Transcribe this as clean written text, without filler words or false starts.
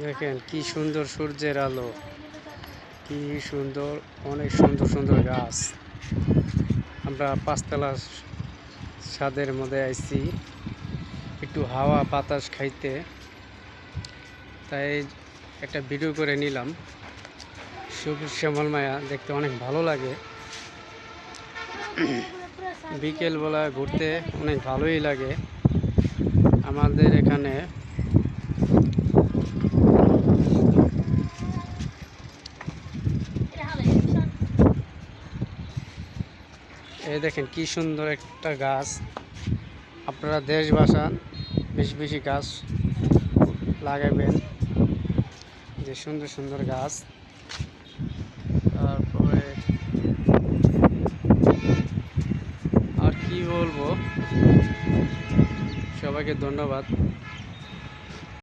দেখেন কি সুন্দর সূর্যের আলো, কি সুন্দর, অনেক সুন্দর সুন্দর গাছ। আমরা পাঁচতলা ছাদের মধ্যে আইছি একটু হাওয়া বাতাস খাইতে, তাই একটা ভিডিও করে নিলাম। সবুজ শ্যামল মায়া দেখতে অনেক ভালো লাগে। বিকেলবেলা ঘুরতে অনেক ভালোই লাগে। আমাদের এখানে এই দেখেন কি সুন্দর একটা গাছ। আপনারা দেশ বাঁচান, বেশি বেশি গাছ লাগাবেন, যে সুন্দর সুন্দর গাছ। তারপরে আর কি বলবো, সবাইকে ধন্যবাদ।